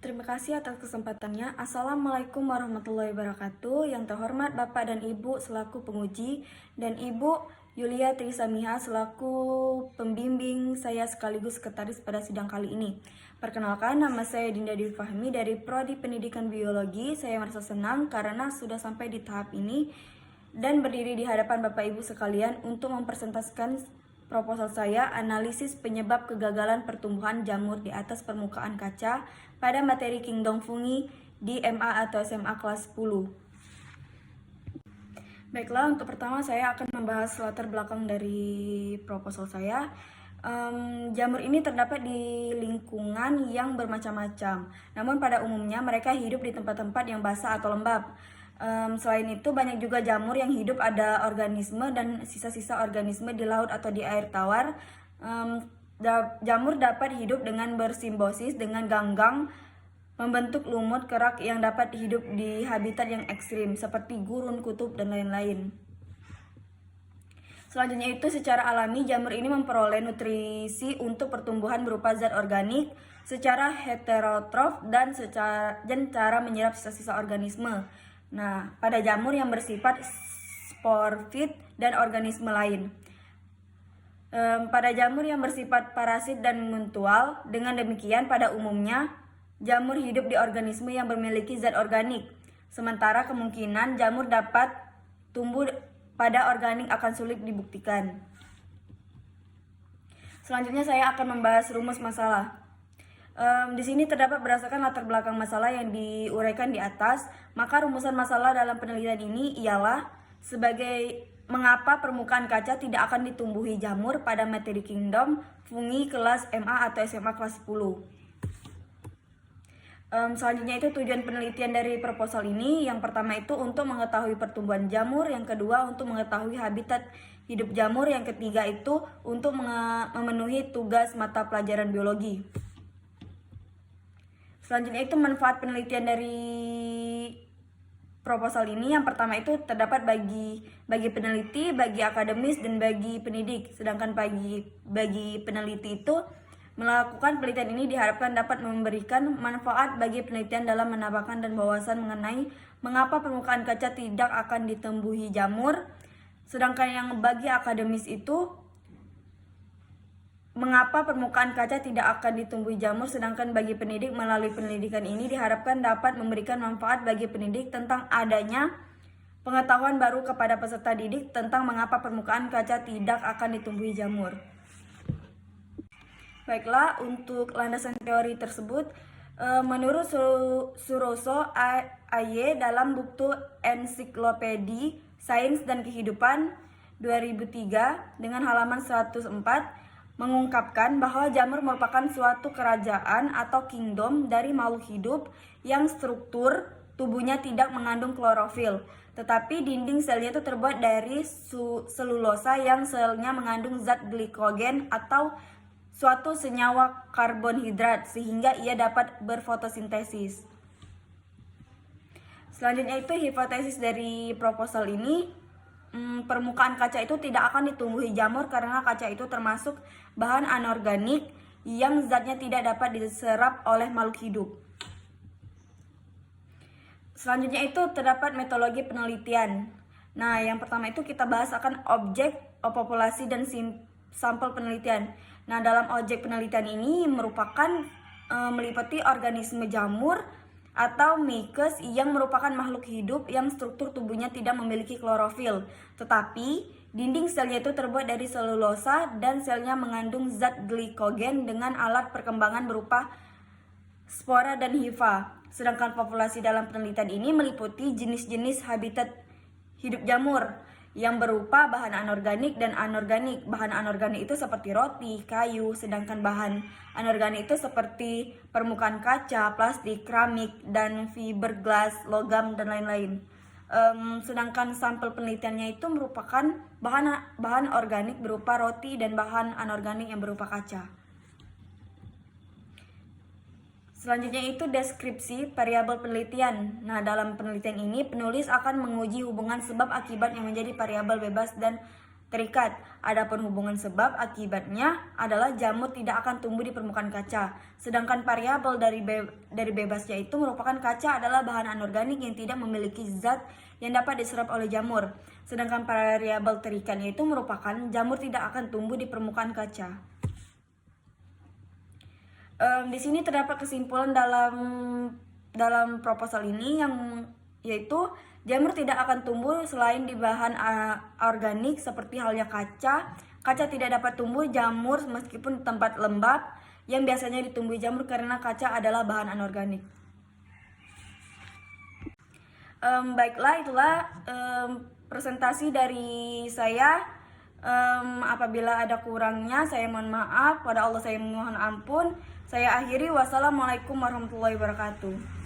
Terima kasih atas kesempatannya. Assalamualaikum warahmatullahi wabarakatuh. Yang terhormat Bapak dan Ibu selaku penguji dan Ibu Yulia Trisamiha selaku pembimbing saya sekaligus sekretaris pada sidang kali ini. Perkenalkan, nama saya Dinda Dwi Fahmi dari Prodi Pendidikan Biologi. Saya merasa senang karena sudah sampai di tahap ini dan berdiri di hadapan Bapak Ibu sekalian untuk mempresentasikan proposal saya, analisis penyebab kegagalan pertumbuhan jamur di atas permukaan kaca pada materi Kingdom Fungi di MA atau SMA kelas 10. Baiklah, untuk pertama saya akan membahas latar belakang dari proposal saya. Jamur ini terdapat di lingkungan yang bermacam-macam, namun pada umumnya mereka hidup di tempat-tempat yang basah atau lembab. Selain itu, banyak juga jamur yang hidup ada organisme dan sisa-sisa organisme di laut atau di air tawar. Jamur dapat hidup dengan bersimbiosis dengan ganggang, membentuk lumut kerak yang dapat hidup di habitat yang ekstrim seperti gurun, kutub, dan lain-lain. Selanjutnya itu, secara alami jamur ini memperoleh nutrisi untuk pertumbuhan berupa zat organik secara heterotrof dan cara menyerap sisa-sisa organisme. Nah, pada jamur yang bersifat sporofit dan organisme lain. Pada jamur yang bersifat parasit dan mutual, dengan demikian pada umumnya jamur hidup di organisme yang memiliki zat organik. Sementara kemungkinan jamur dapat tumbuh pada organik akan sulit dibuktikan. Selanjutnya saya akan membahas rumus masalah. Di sini terdapat berdasarkan latar belakang masalah yang diuraikan di atas, maka rumusan masalah dalam penelitian ini ialah sebagai mengapa permukaan kaca tidak akan ditumbuhi jamur pada materi Kingdom Fungi kelas MA atau SMA kelas 10. Selanjutnya itu tujuan penelitian dari proposal ini. Yang pertama itu untuk mengetahui pertumbuhan jamur, yang kedua untuk mengetahui habitat hidup jamur, yang ketiga itu untuk memenuhi tugas mata pelajaran biologi. Selanjutnya itu manfaat penelitian dari proposal ini. Yang pertama itu terdapat bagi peneliti, bagi akademis, dan bagi pendidik. Sedangkan bagi peneliti itu melakukan penelitian ini diharapkan dapat memberikan manfaat bagi penelitian dalam menambahkan dan wawasan mengenai mengapa permukaan kaca tidak akan ditumbuhi jamur. Sedangkan yang bagi akademis itu mengapa permukaan kaca tidak akan ditumbuhi jamur, sedangkan bagi pendidik melalui pendidikan ini diharapkan dapat memberikan manfaat bagi pendidik tentang adanya pengetahuan baru kepada peserta didik tentang mengapa permukaan kaca tidak akan ditumbuhi jamur. Baiklah, untuk landasan teori tersebut, menurut Suroso A.Y. dalam buku Ensiklopedia Sains dan Kehidupan 2003 dengan halaman 104, mengungkapkan bahwa jamur merupakan suatu kerajaan atau kingdom dari makhluk hidup yang struktur tubuhnya tidak mengandung klorofil, tetapi dinding selnya itu terbuat dari selulosa yang selnya mengandung zat glikogen atau suatu senyawa karbonhidrat sehingga ia dapat berfotosintesis. Selanjutnya itu hipotesis dari proposal ini. Permukaan kaca itu tidak akan ditumbuhi jamur karena kaca itu termasuk bahan anorganik yang zatnya tidak dapat diserap oleh makhluk hidup. Selanjutnya itu terdapat metodologi penelitian. Nah, yang pertama itu kita bahas akan objek, populasi, dan sampel penelitian. Nah, dalam objek penelitian ini merupakan meliputi organisme jamur atau Micas yang merupakan makhluk hidup yang struktur tubuhnya tidak memiliki klorofil, tetapi dinding selnya itu terbuat dari selulosa dan selnya mengandung zat glikogen dengan alat perkembangan berupa spora dan hifa. Sedangkan populasi dalam penelitian ini meliputi jenis-jenis habitat hidup jamur yang berupa bahan anorganik dan anorganik. Bahan anorganik itu seperti roti, kayu, sedangkan bahan anorganik itu seperti permukaan kaca, plastik, keramik, dan fiberglass, logam, dan lain-lain. Sedangkan sampel penelitiannya itu merupakan bahan organik berupa roti dan bahan anorganik yang berupa kaca. Selanjutnya itu deskripsi variabel penelitian. Nah, dalam penelitian ini penulis akan menguji hubungan sebab akibat yang menjadi variabel bebas dan terikat. Adapun hubungan sebab akibatnya adalah jamur tidak akan tumbuh di permukaan kaca. Sedangkan variabel dari bebasnya itu merupakan kaca adalah bahan anorganik yang tidak memiliki zat yang dapat diserap oleh jamur. Sedangkan variabel terikatnya itu merupakan jamur tidak akan tumbuh di permukaan kaca. Di sini terdapat kesimpulan dalam proposal ini yaitu jamur tidak akan tumbuh selain di bahan organik seperti halnya kaca. Kaca tidak dapat tumbuh jamur meskipun di tempat lembab yang biasanya ditumbuhi jamur karena kaca adalah bahan anorganik. Baiklah, itulah presentasi dari saya. Apabila ada kurangnya saya mohon maaf, pada Allah saya mohon ampun. Saya akhiri, wassalamualaikum warahmatullahi wabarakatuh.